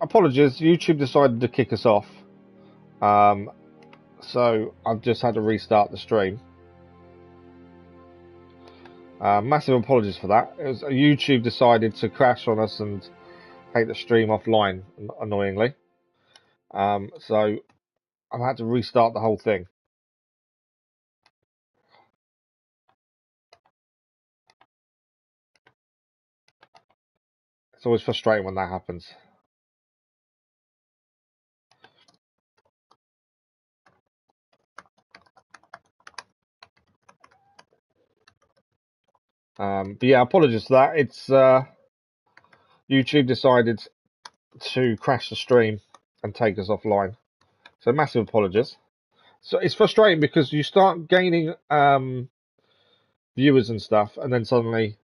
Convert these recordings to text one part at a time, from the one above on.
apologies. YouTube decided to kick us off. So I've just had to restart the stream. Massive apologies for that. It was YouTube decided to crash on us and take the stream offline, annoyingly. So I've had to restart the whole thing. It's always frustrating when that happens. But yeah, apologies for that. It's YouTube decided to crash the stream and take us offline. So massive apologies. So it's frustrating because you start gaining viewers and stuff, and then suddenly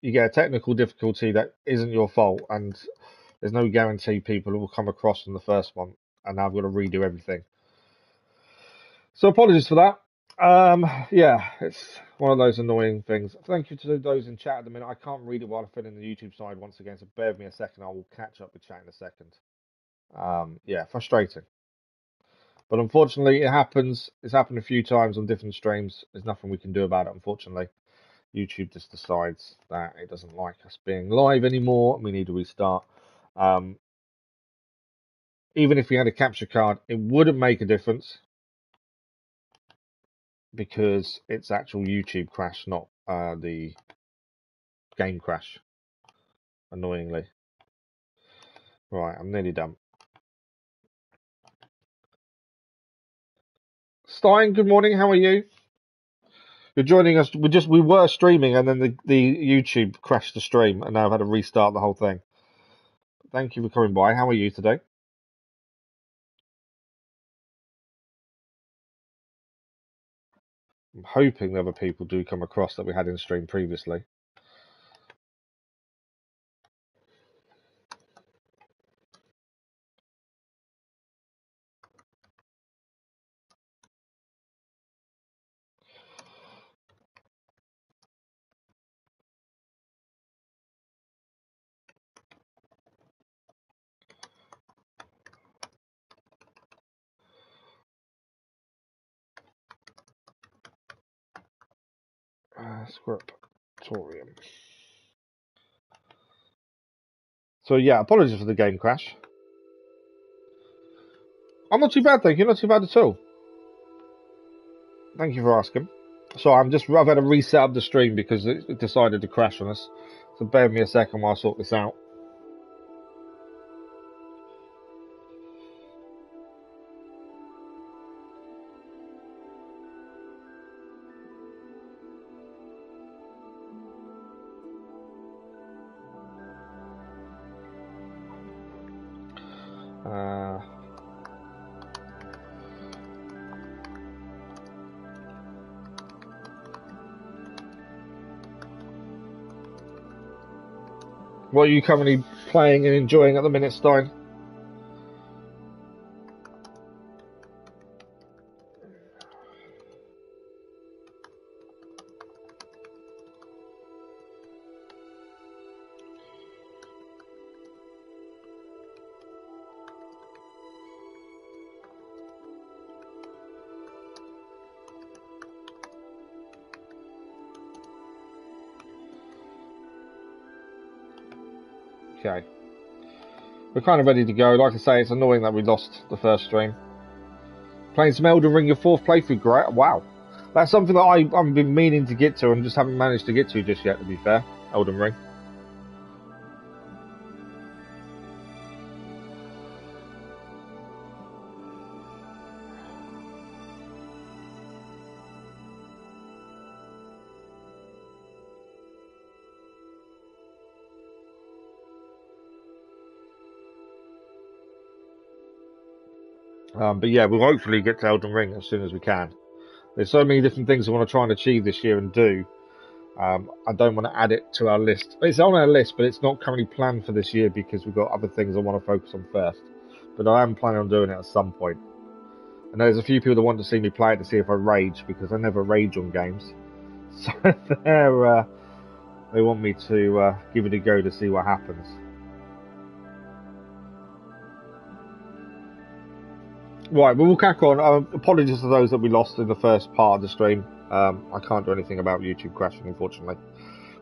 you get a technical difficulty that isn't your fault, and there's no guarantee people will come across from the first one, and now I've got to redo everything. So apologies for that. Yeah, it's one of those annoying things. Thank you to those in chat at the minute. I can't read it while I fill in the YouTube side once again, so bear with me a second. I will catch up with chat in a second. Yeah, frustrating. But unfortunately, it happens. It's happened a few times on different streams. There's nothing we can do about it, unfortunately. YouTube just decides that it doesn't like us being live anymore, and we need to restart. Even if we had a capture card, it wouldn't make a difference because it's actual YouTube crash, not the game crash, annoyingly. Right, I'm nearly done. Stein, good morning. How are you? You're joining us. We were streaming, and then the YouTube crashed the stream, and now I've had to restart the whole thing. Thank you for coming by. How are you today? I'm hoping the other people do come across that we had in stream previously. Scriptorium. So yeah, apologies for the game crash. I'm not too bad, thank you. Not too bad at all. Thank you for asking. So I've had to reset up the stream because it decided to crash on us. So bear with me a second while I sort this out. What are you currently playing and enjoying at the minute, Stein? Okay. We're kind of ready to go. Like I say, it's annoying that we lost the first stream. Playing some Elden Ring, your fourth playthrough, great. Wow. That's something that I've been meaning to get to and just haven't managed to get to just yet, to be fair. Elden Ring. But yeah, we'll hopefully get to Elden Ring as soon as we can. There's so many different things I want to try and achieve this year and do. I don't want to add it to our list. It's on our list, but it's not currently planned for this year because we've got other things I want to focus on first. But I am planning on doing it at some point. And there's a few people that want to see me play it to see if I rage, because I never rage on games. So they want me to give it a go to see what happens. Right, we'll crack on. Apologies to those that we lost in the first part of the stream. I can't do anything about YouTube crashing, unfortunately.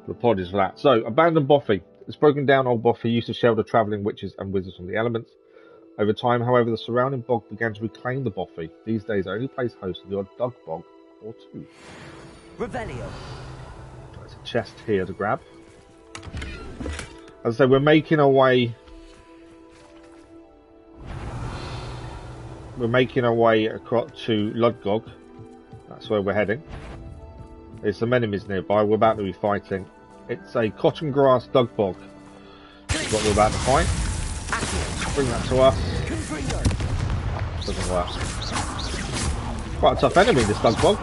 But apologies for that. So, abandoned bothy. This broken down old bothy used to shelter travelling witches and wizards from the elements. Over time, however, the surrounding bog began to reclaim the bothy. These days, it only plays host to the odd dug bog or two. Revelio. There's a chest here to grab. As I say, we're making our way. We're making our way across to Ludgog. That's where we're heading. There's some enemies nearby. We're about to be fighting. It's a cotton grass dug bog. That's what we're about to fight. Bring that to us. Doesn't work. Quite a tough enemy, this dug bog.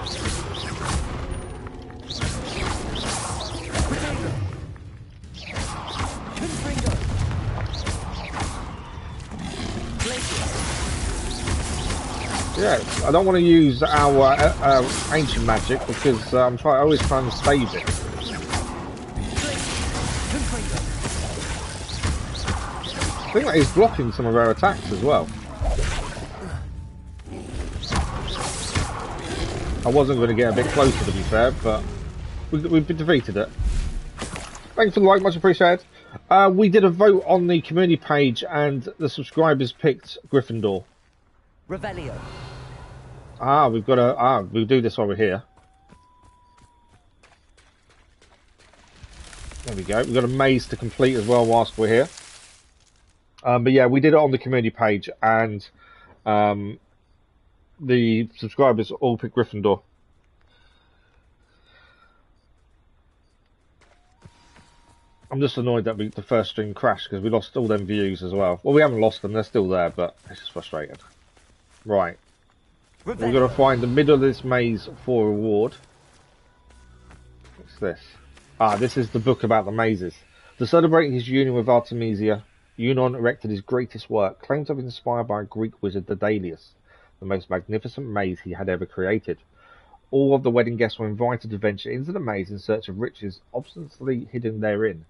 Yeah, I don't want to use our ancient magic because I'm always trying to save it. I think that is blocking some of our attacks as well. I wasn't going to get a bit closer, to be fair, but we've defeated it. Thanks for the like, much appreciated. We did a vote on the community page and the subscribers picked Gryffindor. Revelio. We've got to, we'll do this while we're here. There we go. We've got a maze to complete as well whilst we're here. But yeah, we did it on the community page and the subscribers all picked Gryffindor. I'm just annoyed that the first stream crashed because we lost all them views as well. Well, we haven't lost them, they're still there, but it's just frustrating. Right. We're going to find the middle of this maze for a reward. What's this? This is the book about the mazes. To celebrate his union with Artemisia, Eunon erected his greatest work, claimed to have been inspired by a Greek wizard, Daedalus, the most magnificent maze he had ever created. All of the wedding guests were invited to venture into the maze in search of riches obstinately hidden therein.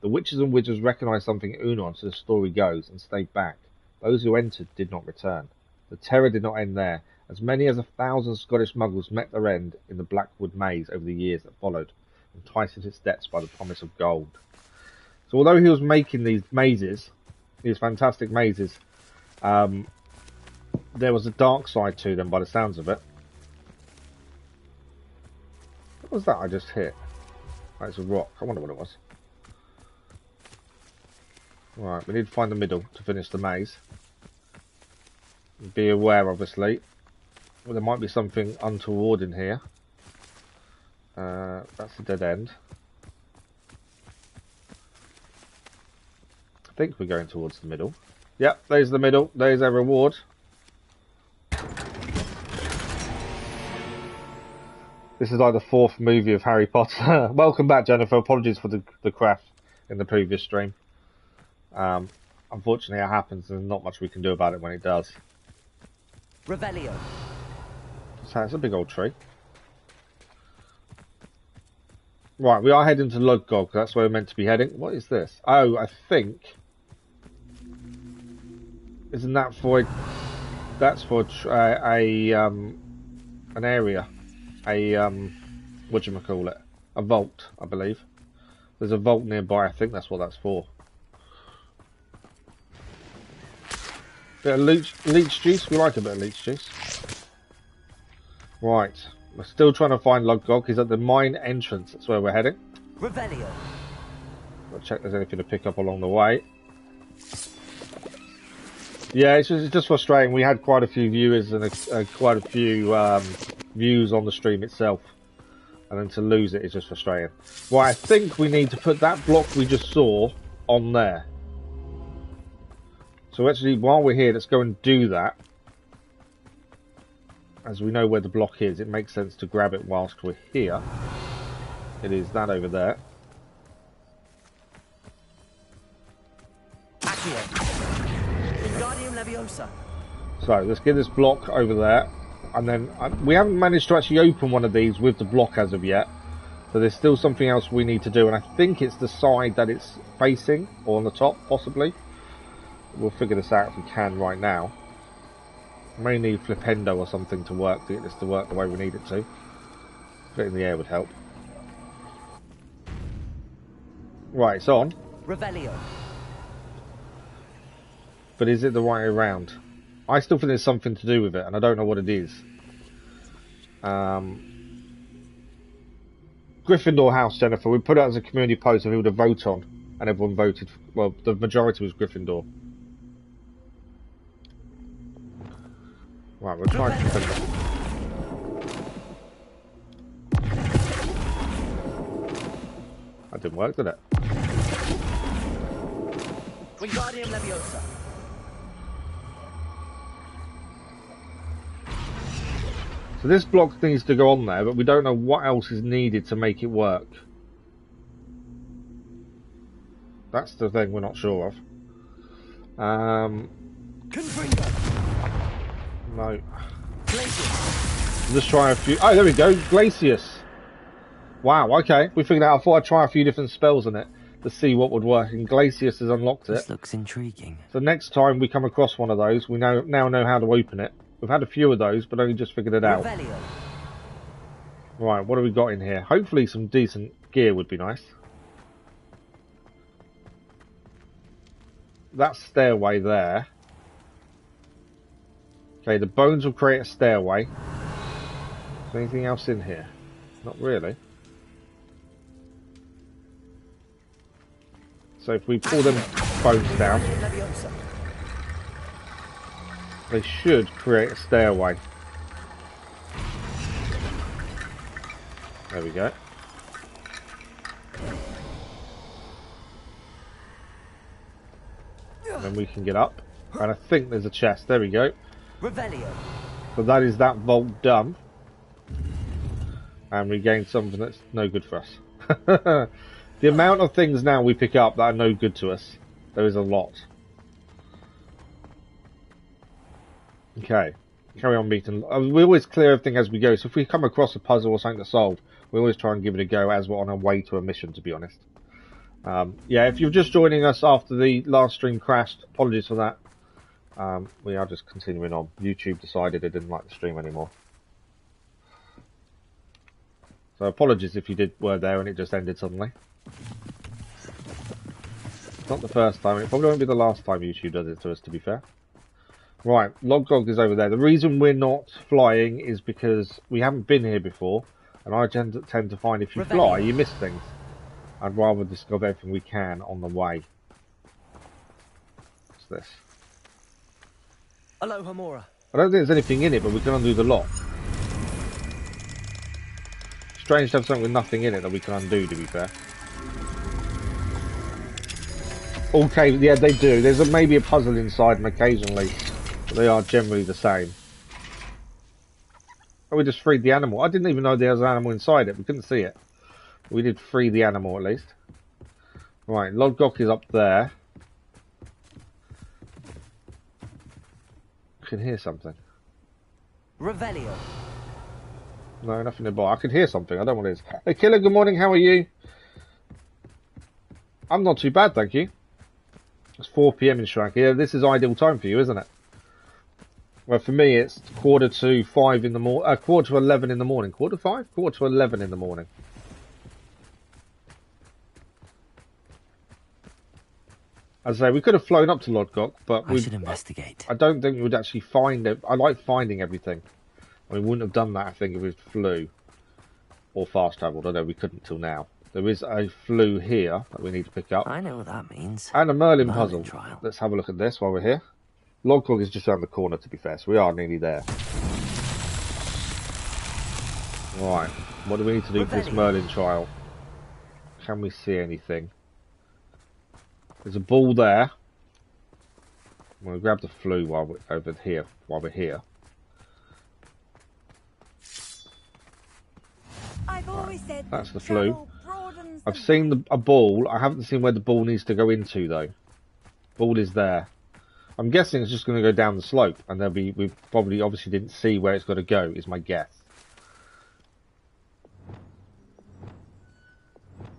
The witches and wizards recognised something in Eunon, so the story goes, and stayed back. Those who entered did not return. The terror did not end there. As many as 1,000 Scottish muggles met their end in the Blackwood maze over the years that followed, enticed into its depths by the promise of gold. So although he was making these mazes, these fantastic mazes, there was a dark side to them by the sounds of it. What was that I just hit? Oh, it's a rock. I wonder what it was. Right, we need to find the middle to finish the maze. Be aware, obviously. Well, there might be something untoward in here. That's a dead end. I think we're going towards the middle. Yep, there's the middle. There's our reward. This is like the 4th movie of Harry Potter. Welcome back, Jennifer. Apologies for the crash in the previous stream. Unfortunately, it happens and not much we can do about it when it does. Revelio. So it's a big old tree. Right, we are heading to Ludgog. That's where we're meant to be heading. What is this? Oh, I think... Isn't that for... That's for an area. Whatchamacallit? A vault, I believe. There's a vault nearby. I think that's what that's for. Bit of leech juice. We like a bit of leech juice. Right. We're still trying to find Ludgog. He's at the mine entrance. That's where we're heading. Revelio. I'll check if there's anything to pick up along the way. Yeah, it's just frustrating. We had quite a few viewers and quite a few views on the stream itself. And then to lose it is just frustrating. Well, I think we need to put that block we just saw on there. So actually, while we're here, let's go and do that. As we know where the block is, it makes sense to grab it whilst we're here. It is that over there. So let's get this block over there. And then we haven't managed to actually open one of these with the block as of yet. So there's still something else we need to do. And I think it's the side that it's facing, or on the top, possibly. We'll figure this out if we can right now. May need Flipendo or something to work to get this to work the way we need it to. Put it in the air would help. Right, it's on. Revelio. But is it the right way around? I still think there's something to do with it, and I don't know what it is. Gryffindor House, Jennifer. We put it as a community post for people to vote on, and everyone voted. Well, the majority was Gryffindor. Right, we'll try Gryffindor. That didn't work, did it? Wingardium Leviosa. So this block needs to go on there, but we don't know what else is needed to make it work. That's the thing we're not sure of. Confringo. No. Glacius. Just try a few. Oh, there we go. Glacius. Wow, okay. We figured out. I thought I'd try a few different spells on it to see what would work, and Glacius has unlocked it. This looks intriguing. So next time we come across one of those, we now know how to open it. We've had a few of those, but only just figured it out. Revelio. Right, what have we got in here? Hopefully some decent gear would be nice. That stairway there. Okay, the bones will create a stairway. Is there anything else in here? Not really. So if we pull them bones down, Leviosa. they should create a stairway. There we go. And then we can get up. And I think there's a chest. There we go. Revelio. So that is that vault done. And we gained something that's no good for us. The amount of things now we pick up that are no good to us, there is a lot. Okay, carry on meeting. We always clear everything as we go, so if we come across a puzzle or something to solve, we always try and give it a go as we're on our way to a mission, to be honest. Yeah, if you're just joining us after the last stream crashed, apologies for that. We are just continuing on. YouTube decided it didn't like the stream anymore. So apologies if you were there and it just ended suddenly. It's not the first time. It probably won't be the last time YouTube does it to us, to be fair. Right, Logdog is over there. The reason we're not flying is because we haven't been here before, and I tend to find if you fly, you miss things. I'd rather discover everything we can on the way. What's this? Aloha Mora. I don't think there's anything in it, but we can undo the lock. Strange to have something with nothing in it that we can undo, to be fair. Okay, yeah, they do. There's maybe a puzzle inside them occasionally, but they are generally the same. Oh, we just freed the animal. I didn't even know there was an animal inside it. We couldn't see it. We did free the animal, at least. Right, Lodgok is up there. I can hear something. Revelio. No, nothing to buy. I can hear something. I don't know what it is. Hey, Killer, good morning. How are you? I'm not too bad, thank you. It's 4 PM in Sri Lanka. Yeah, this is ideal time for you, isn't it? Well, for me, it's 4:45 in the morning. 4:11 in the morning. 4:05? 4:11 in the morning. As I say, we could have flown up to Lodgok, but I should investigate. I don't think we would actually find it. I like finding everything. We wouldn't have done that, I think, if we flew or fast travelled. I know we couldn't till now. There is a flu here that we need to pick up. I know what that means. And a Merlin puzzle. Trial. Let's have a look at this while we're here. Logcog is just around the corner, to be fair, so we are nearly there. Right, what do we need to do for this Merlin trial? Can we see anything? There's a ball there. I'm going to grab the flu while we're over here. While we're here. I've always said That's the flu. broadens I've seen a ball. I haven't seen where the ball needs to go into though. Ball is there. I'm guessing it's just going to go down the slope, and there'll be. We probably obviously didn't see where it's got to go. Is my guess.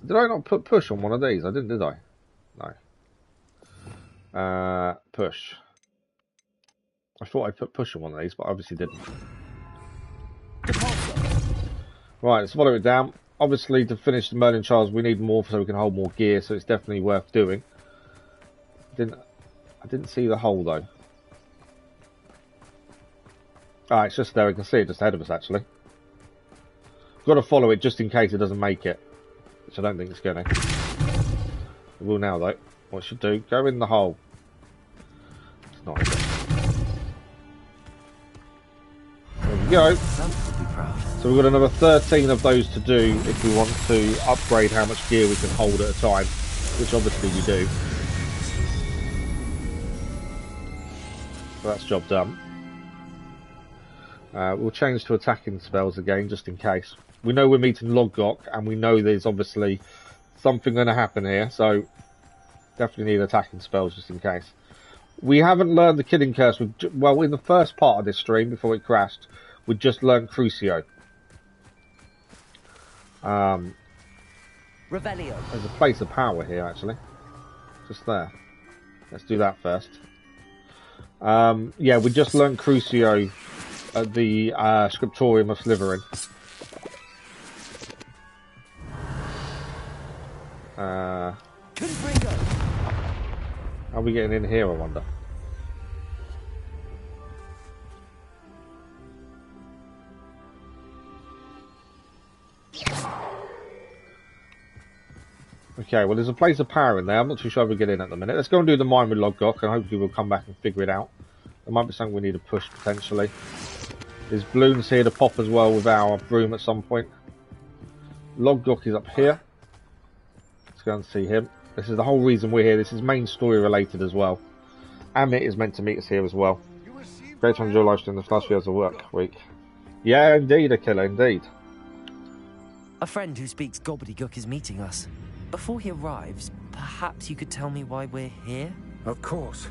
Did I not put push on one of these? I didn't, did I? No. Push. I thought I put push on one of these, but I obviously didn't. Depulso. Right, let's follow it down. Obviously, to finish the Merlin Trials, we need more so we can hold more gear, so it's definitely worth doing. I didn't see the hole, though. Ah, it's just there. We can see it just ahead of us, actually. Got to follow it just in case it doesn't make it, which I don't think it's going to. It will now, though. What it should do, go in the hole. It's not, is it? There we go. So we've got another 13 of those to do if we want to upgrade how much gear we can hold at a time, which obviously we do. So that's job done. We'll change to attacking spells again, just in case. We know we're meeting Lodgok, and we know there's obviously something going to happen here, so definitely need attacking spells just in case. We haven't learned the Killing Curse. Well, in the first part of this stream, before it crashed, we just learned Crucio. Revelio. There's a place of power here, actually. Just there. Let's do that first. Yeah, we just learned Crucio at the Scriptorium of Slytherin. How are we getting in here, I wonder? Okay, well, there's a place of power in there. I'm not too sure if we get in at the minute. Let's go and do the mine with Lodgok, and hopefully we'll come back and figure it out. There might be something we need to push, potentially. There's balloons here to pop as well with our broom at some point. Lodgok is up here. Let's go and see him. This is the whole reason we're here. This is main story related as well. Amit is meant to meet us here as well. Great to enjoy live stream the last few hours of work week. Yeah, indeed, Akilla, indeed. A friend who speaks gobbledygook is meeting us. Before he arrives, perhaps you could tell me why we're here? Of course.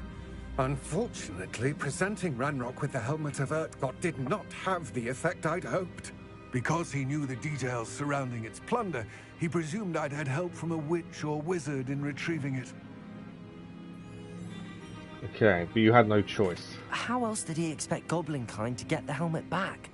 Unfortunately, presenting Ranrock with the Helmet of Urtkot did not have the effect I'd hoped. Because he knew the details surrounding its plunder, he presumed I'd had help from a witch or wizard in retrieving it. Okay, but you had no choice. How else did he expect Goblinkind to get the helmet back?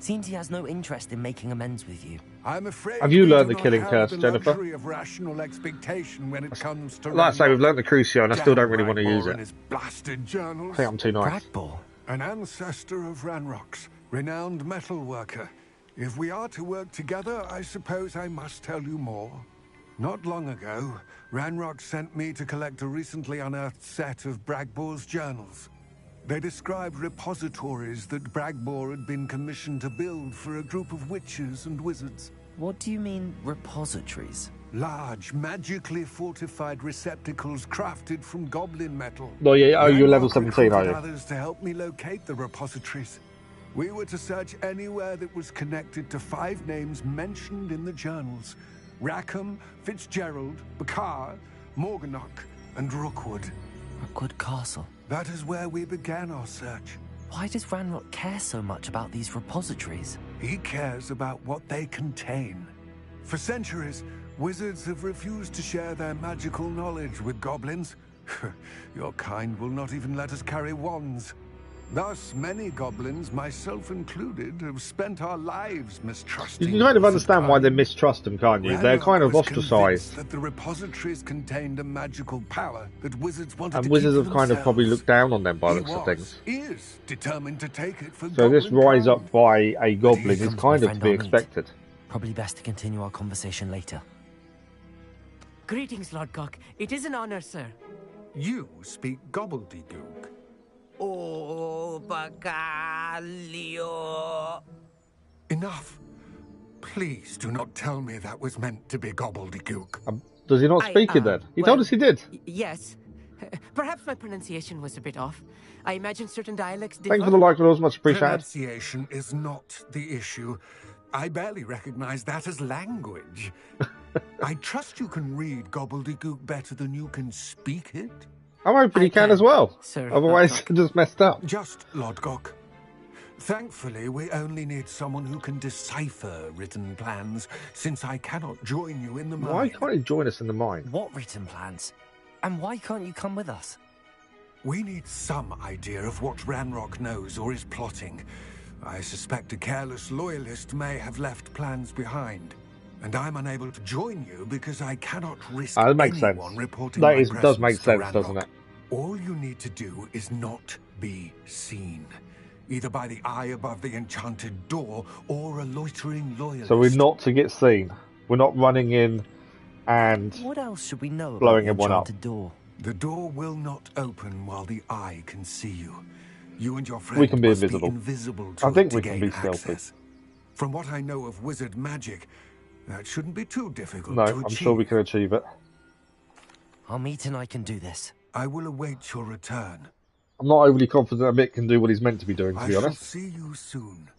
Seems he has no interest in making amends with you. I'm afraid have you learned we the do Killing not Curse, have the Jennifer? luxury of rational expectation when it comes to Like I say, we've learned the Crucio, and I still don't really want to Ranrock use and it. his blasted journals. I think I'm too nice. Bradball. An ancestor of Ranrock's, renowned metal worker. If we are to work together, I suppose I must tell you more. Not long ago, Ranrock sent me to collect a recently unearthed set of Bragbor's journals. They described repositories that Bragbor had been commissioned to build for a group of witches and wizards. What do you mean, repositories? Large, magically fortified receptacles crafted from goblin metal. Oh, yeah, oh, you're level Ranrock 17, are recruited you? others to help me locate the repositories. We were to search anywhere that was connected to 5 names mentioned in the journals. Rackham, Fitzgerald, Bakar, Morganach, and Rookwood. Rookwood Castle. That is where we began our search. Why does Ranrock care so much about these repositories? He cares about what they contain. For centuries, wizards have refused to share their magical knowledge with goblins. Your kind will not even let us carry wands. Thus, many goblins, myself included, have spent our lives mistrusting. You can kind of understand why they mistrust them, can't you? They're kind of ostracized. That the repositories contained a magical power that wizards wanted And to wizards keep have for kind of probably themselves. looked down on them by the He looks of things. is determined to take it for So this goblin rise kind. up by a goblin is comes my kind of to friend be Amit. expected. Probably best to continue our conversation later. Greetings, Lord Cock. It is an honor, sir. You speak gobbledygook. Oh, Bacalio. Enough. Please do not tell me that was meant to be gobbledygook. Does he not speak it then? He told us he did. Yes. Perhaps my pronunciation was a bit off. I imagine certain dialects differ. Thanks for the like, it was much appreciated. Pronunciation is not the issue. I barely recognize that as language. I trust you can read gobbledygook better than you can speak it. I'm hoping I he can can, as well. Sir Otherwise, Lodgok. it's just messed up. Just Lodgok. Thankfully, we only need someone who can decipher written plans, since I cannot join you in the mine. Why can't he join us in the mine? What written plans? And why can't you come with us? We need some idea of what Ranrock knows or is plotting. I suspect a careless loyalist may have left plans behind. And I'm unable to join you because I cannot risk That makes anyone sense. reporting That my does make presence to sense, doesn't Ranrock. it? All you need to do is not be seen. Either by the eye above the enchanted door or a loitering loyalist. So we're not to get seen. We're not running in and What else should we know about blowing the everyone up. enchanted door? The door will not open while the eye can see you. You and your friend We can be must invisible. be invisible to I think it to we can gain be stealthy. access. From what I know of wizard magic, that shouldn't be too difficult No, to achieve. I'm sure we can achieve it. Amit and I can do this. I will await your return. I'm not overly confident Amit can do what he's meant to be doing, to be I shall honest. see you soon.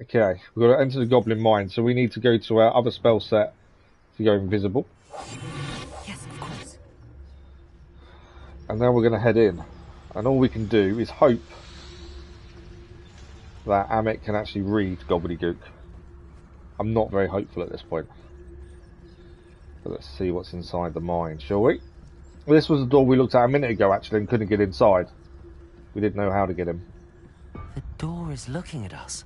Okay, we've got to enter the goblin mine, so we need to go to our other spell set to go invisible. Yes, of course. And now we're going to head in. And all we can do is hope that Amit can actually read gobbledygook. I'm not very hopeful at this point. But let's see what's inside the mine, shall we? Well, this was the door we looked at a minute ago, actually, and couldn't get inside. We didn't know how to get in. The door is looking at us.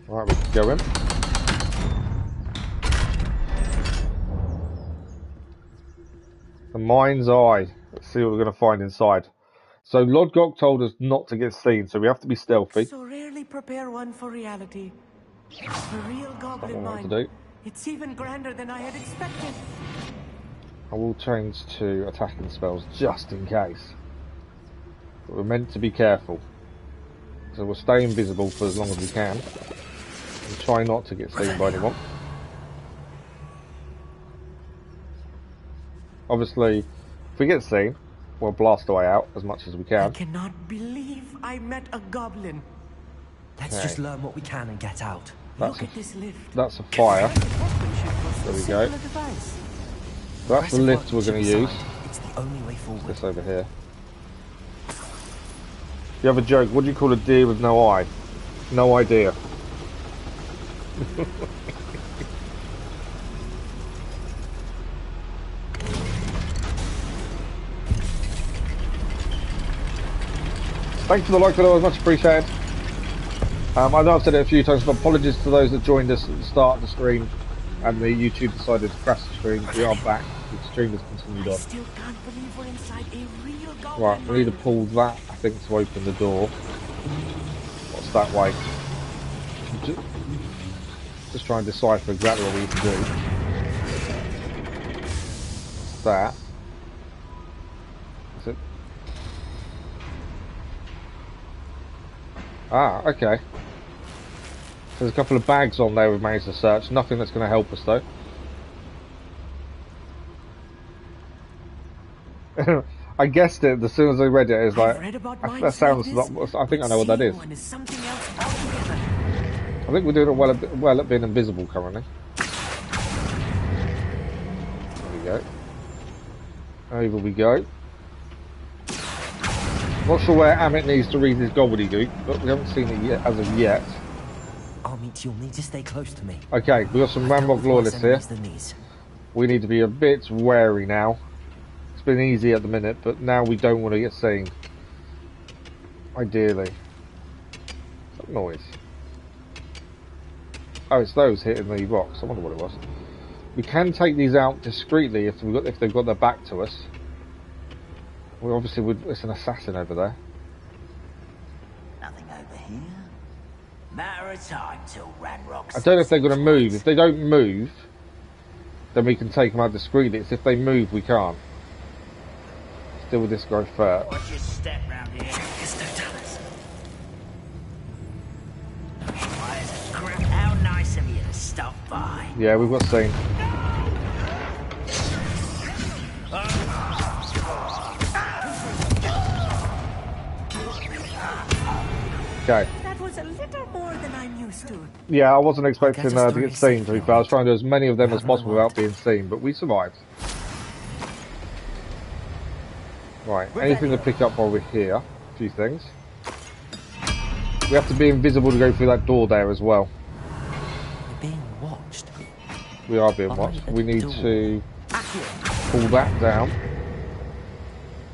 Right, we can go in. The mind's eye. Let's see what we're going to find inside. So Lodgok told us not to get seen, so we have to be stealthy. So rarely prepare one for reality. A real goblin Don't know what mine. to do. It's even grander than I had expected. I will change to attacking spells just in case. But we're meant to be careful. So we'll stay invisible for as long as we can. And try not to get seen by anyone. Obviously, if we get seen, we'll blast our way out as much as we I can. cannot believe I met a goblin. Let's Okay. just learn what we can and get out. Look at this lift. That's a fire. There we go. That's the lift we're going to use. It's the only way forward. This over here. You have a joke. What do you call a deer with no eye? No idea. Thanks for the like, follow, much appreciated. I know I've said it a few times, but apologies to those that joined us at the start of the stream and the YouTube decided to crash the stream. We are back. The stream has continued I on. still can't believe we're inside a real goblin Right, we need to mine. pull that, I think, to open the door. What's that way? Just try and decipher exactly what we need to do. What's that? Is it? Ah, okay. There's a couple of bags on there we've managed to search. Nothing that's going to help us, though. I guessed it as soon as I read it. It's like, I've read about that mines sounds. like this, I think I but know what that seeing is. one is something else altogether. I think we're doing it well at being invisible currently. There we go. Over we go. Not sure where Amit needs to read his gobbledygook, but we haven't seen it yet as of yet. Amit, you'll need to stay close to me. Okay, we've got some Ranrock loyalists here. We need to be a bit wary now. It's been easy at the minute, but now we don't want to get seen. Ideally. What's that noise? Oh, it's those hitting the rocks. I wonder what it was. We can take these out discreetly if they've got their back to us. We obviously would. It's an assassin over there. Nothing over here. Matter of time till Ranrock. I don't know if they're going to move. If they don't move, then we can take them out discreetly. It's if they move, we can't. Deal with this guy first. Watch your step round here. How nice of you to stop by. Yeah, we've got seen. Okay. That was a little more than I'm used to. Yeah, I wasn't expecting Get us to get through seen, to be fair. I was trying to do as many of them as possible without being seen, but we survived. Right, anything to pick up while we're here? A few things. We have to be invisible to go through that door there as well. We're being watched. We are being watched. We need to Pull that down.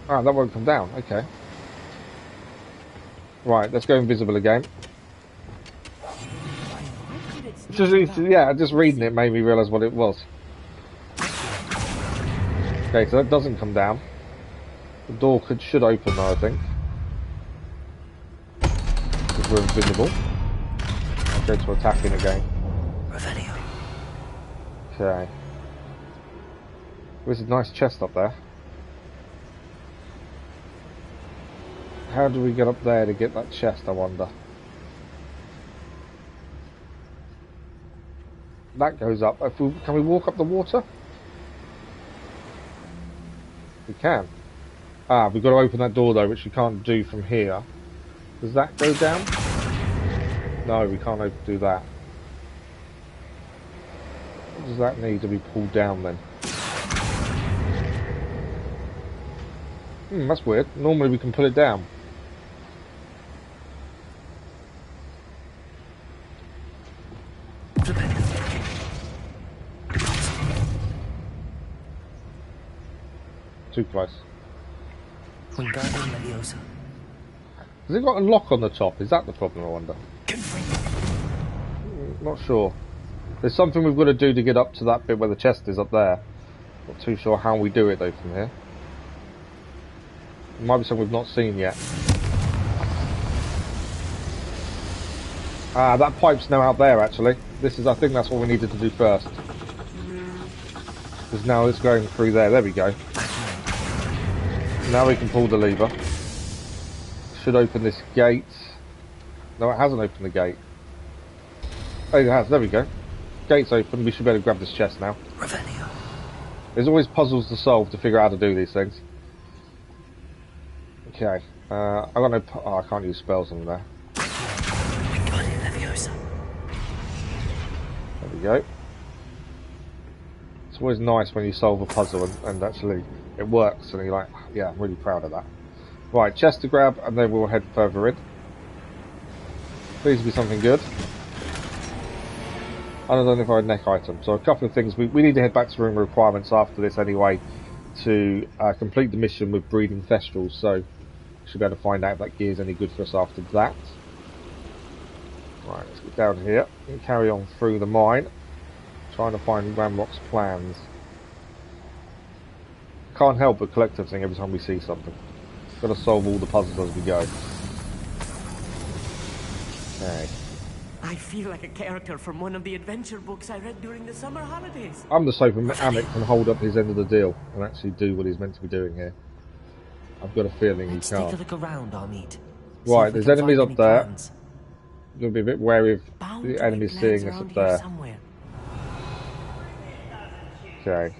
Ah, that won't come down. Okay. Right, let's go invisible again. Just reading it made me realise what it was. Okay, so that doesn't come down. The door should open though, I think. Because we're invisible. I'll go to attacking again. Okay. There's a nice chest up there. How do we get up there to get that chest, I wonder? That goes up. Can we walk up the water? We can. Ah, we've got to open that door though, which we can't do from here. Does that go down? No, we can't do that. What does that need to be pulled down then? That's weird. Normally we can pull it down. Too close. Has it got a lock on the top? Is that the problem, I wonder? Not sure. There's something we've got to do to get up to that bit where the chest is up there. Not too sure how we do it though from here. It might be something we've not seen yet. Ah, that pipe's now out there actually. I think that's what we needed to do first. Because now it's going through there. There we go. Now we can pull the lever. Should open this gate. No, it hasn't opened the gate. Oh, it has. There we go. Gate's open. We should be able to grab this chest now. There's always puzzles to solve to figure out how to do these things. Okay. I got no. Oh, I can't use spells on there. There we go. It's always nice when you solve a puzzle and actually it works, and you're like, yeah, I'm really proud of that. Right, chest to grab, and then we'll head further in. Please be something good. Unidentified neck item. So a couple of things. We need to head back to room requirements after this anyway to complete the mission with breeding Thestrals. So we should be able to find out if that gear is any good for us after that. Right, let's get down here and carry on through the mine, trying to find Ranrock's plans. Can't help but collect everything every time we see something. Got to solve all the puzzles as we go. Okay. I feel like a character from one of the adventure books I read during the summer holidays. I'm just hoping Amit can hold up his end of the deal and actually do what he's meant to be doing here. I've got a feeling he can't. Let's take a look around, Amit. Right, there's enemies up there. I'm going to be a bit wary of the enemies seeing us up there. Somewhere. Okay.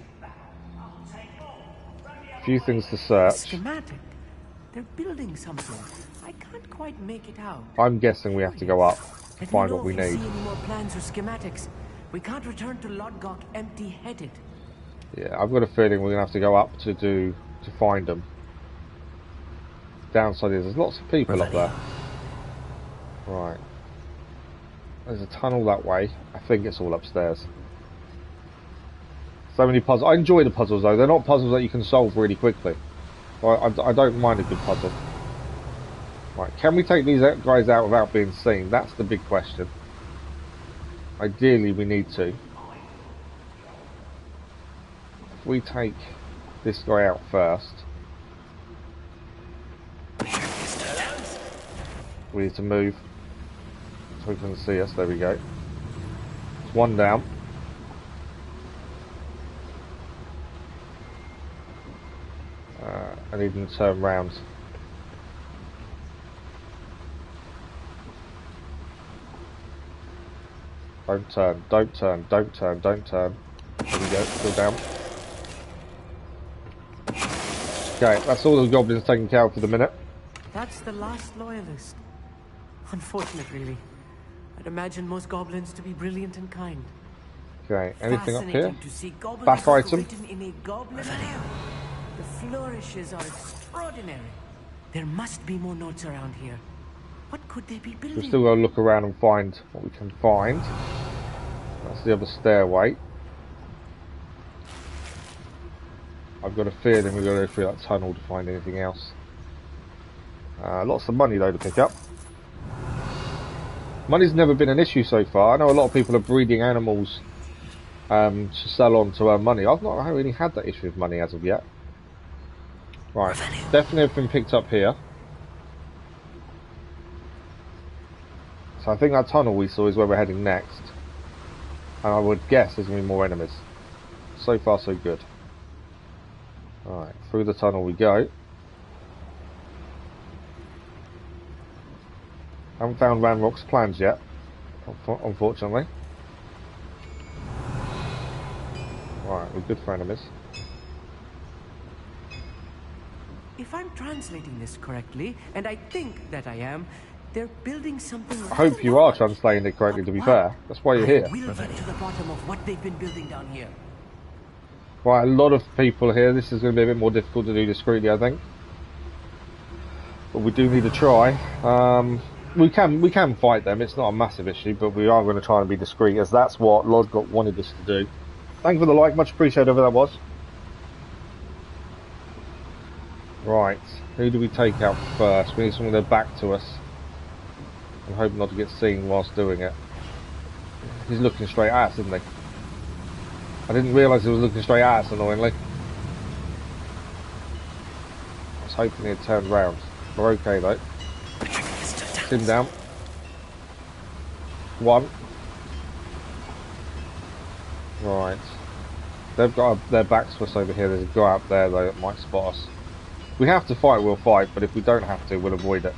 A few things to search. Schematic. They're building something. I can't quite make it out. I'm guessing we have to go up to find what we need. If we see any more plans or schematics, we can't return to Lodgok empty-headed. Yeah, I've got a feeling we're going to have to go up to find them. Downside is there's lots of people up there. Right. There's a tunnel that way. I think it's all upstairs. So many puzzles. I enjoy the puzzles though. They're not puzzles that you can solve really quickly. I don't mind a good puzzle. Right, can we take these guys out without being seen? That's the big question. Ideally we need to. If we take this guy out first. We need to move so we can see us. There we go. It's one down. I need them to turn round. Don't turn, don't turn, don't turn, don't turn. There we go, still down. Okay, that's all the goblins taken care of for the minute. That's the last loyalist. Unfortunate, really. I'd imagine most goblins to be brilliant and kind. Okay, anything up here? Fascinating to see goblins Back item. written in a goblin land. The flourishes are extraordinary. There must be more notes around here. What could they be building? We've still got to look around and find what we can find. That's the other stairway. I've got a feeling we're going to go through that tunnel to find anything else. Lots of money though to pick up. Money's never been an issue so far. I know a lot of people are breeding animals to sell on to earn money. I've not really had that issue with money as of yet. Right, definitely everything picked up here. So I think that tunnel we saw is where we're heading next. And I would guess there's going to be more enemies. So far so good. Alright, through the tunnel we go. Haven't found Ranrock's plans yet, unfortunately. Right, we're good for enemies. If I'm translating this correctly, and I think that I am, they're building something. I hope you are translating it correctly, to be fair. That's why you're here. We'll get to the bottom of what they've been building down here. Right, a lot of people here. This is going to be a bit more difficult to do discreetly, I think. But we do need to try. We can fight them. It's not a massive issue, but we are going to try and be discreet, as that's what Lodgott wanted us to do. Thank you for the like, much appreciated, whoever that was. Right, who do we take out first? We need someone to go back to us. I'm hoping not to get seen whilst doing it. He's looking straight at us, isn't he? I didn't realise he was looking straight at us, annoyingly. I was hoping he'd turned round. We're okay though. Sit him down. One. Right. They've got their backs to us over here. There's a guy up there though that might spot us. If we have to fight, we'll fight, but if we don't have to, we'll avoid it.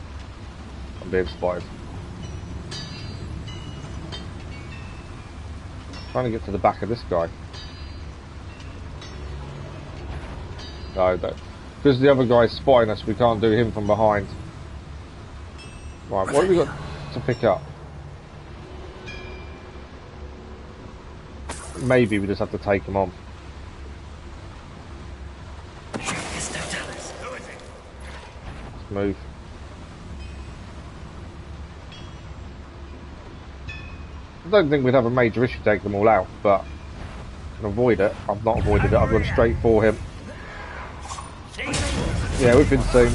I'm being spotted. Trying to get to the back of this guy. No, because the other guy's spotting us, we can't do him from behind. Right, what have we got to pick up? Maybe we just have to take him on. Let's move. I don't think we'd have a major issue taking them all out, but I can avoid it. I've not avoided it, I've gone straight for him. Yeah, we've been seen.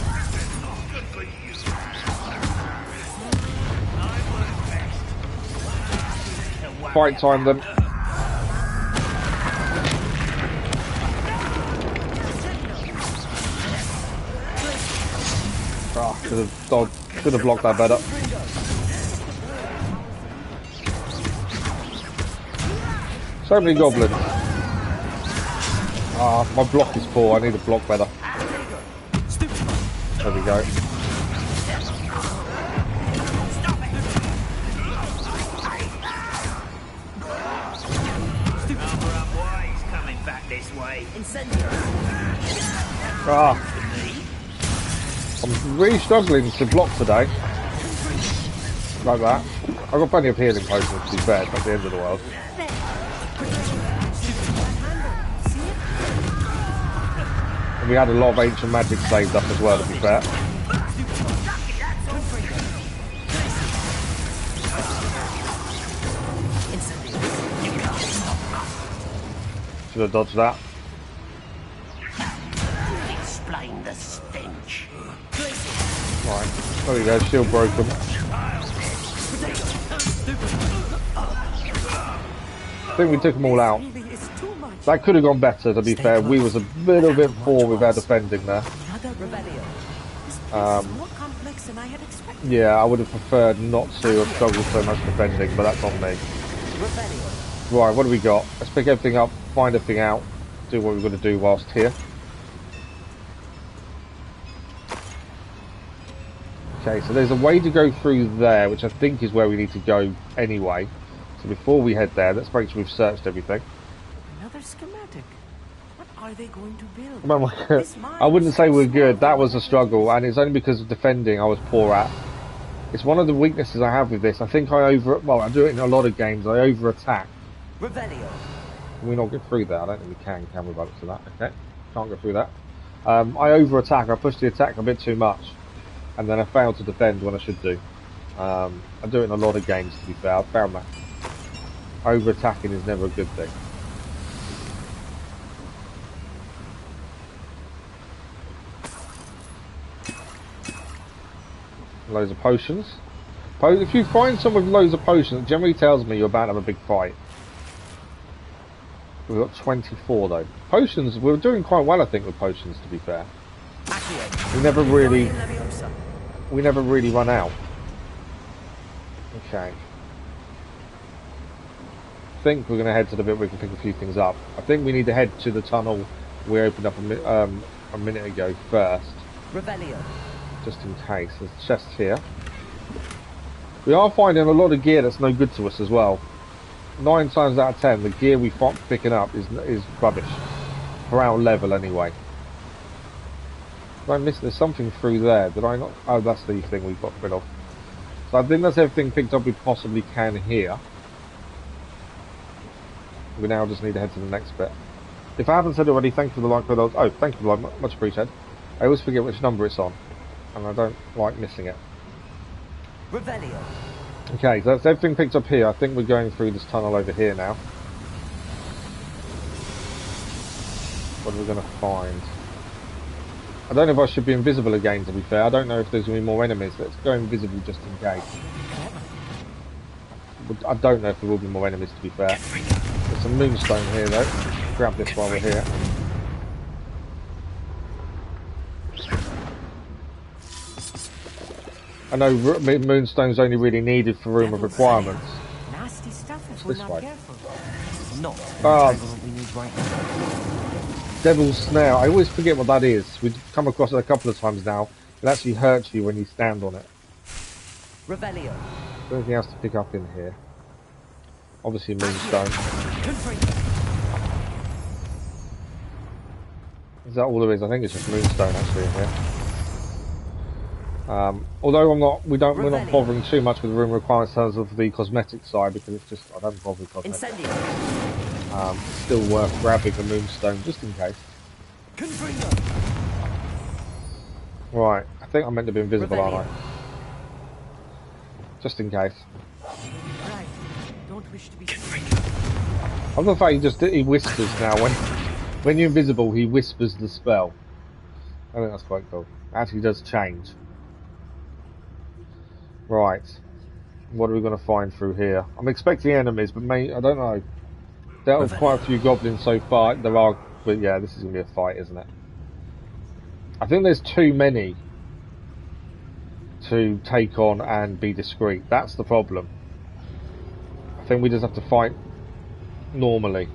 Fight time them. Ah, should have blocked that better. So many goblins. Ah, my block is poor. I need to block better. There we go. Ah, I'm really struggling to block today. Like that. I've got plenty of healing potions, to be fair. It's not the end of the world. And we had a lot of ancient magic saved up as well, to be fair. Should have dodged that. Explain the stench. Right, there we go, shield broken. I think we took them all out. That could have gone better, to be fair. We was a little bit poor with our defending there. Yeah, I would have preferred not to have struggled so much defending, but that's on me. Right, what do we got? Let's pick everything up, find everything out, do what we've got to do whilst here. Okay, so there's a way to go through there, which I think is where we need to go anyway. So before we head there, let's make sure we've searched everything. Another schematic. What are they going to build? I wouldn't say we're good. That was a struggle, and it's only because of defending I was poor at. It's one of the weaknesses I have with this. I think I I do it in a lot of games. I over-attack. Revelio. Can we not get through that? I don't think we can we, by to that? Okay, can't go through that. I over-attack. I push the attack a bit too much, and then I fail to defend when I should do. I do it in a lot of games, to be fair. I've found that over-attacking is never a good thing. Loads of potions. If you find someone with loads of potions, it generally tells me you're about to have a big fight. We've got 24 though. Potions, we're doing quite well I think with potions to be fair. We never really run out. Okay. I think we're going to head to the bit where we can pick a few things up. I think we need to head to the tunnel we opened up a minute ago first. Revelio. Just in case. There's a chest here. We are finding a lot of gear that's no good to us as well. 9 times out of 10, the gear we find picking up is rubbish. For our level anyway. Did I miss? There's something through there. Did I not? Oh, that's the thing we got rid of. So I think that's everything picked up we possibly can here. We now just need to head to the next bit. If I haven't said already, thank you for the like for those. Oh, thank you for the like, much appreciated. I always forget which number it's on, and I don't like missing it. Revelio. Okay, so that's everything picked up here. I think we're going through this tunnel over here now. What are we going to find? I don't know if I should be invisible again, to be fair. I don't know if there's going to be more enemies. Let's go invisible just in case. I don't know if there will be more enemies, to be fair. There's some moonstone here, though. Grab this while we're here. I know moonstone's only really needed for room of requirements. Nasty stuff if we're This not way. careful. Not Oh. we need right now. Devil's Snare. I always forget what that is. We've come across it a couple of times now. It actually hurts you when you stand on it. Revelio. Is there anything else to pick up in here? Obviously moonstone. Is that all there is? I think it's just moonstone actually in here. Although we're not bothering too much with the room requirements in terms of the cosmetic side because it's just I don't bother with cosmetics. It's still worth grabbing the moonstone just in case. Right, I think I'm meant to be invisible, aren't I? Just in case. Right. Don't wish to be I love the fact he whispers now. When you're invisible, he whispers the spell. I think that's quite cool. It actually does change. Right. What are we going to find through here? I'm expecting enemies, but I don't know. There are quite a few goblins so far. There are, but yeah, this is going to be a fight, isn't it? I think there's too many to take on and be discreet. That's the problem. I think we just have to fight normally.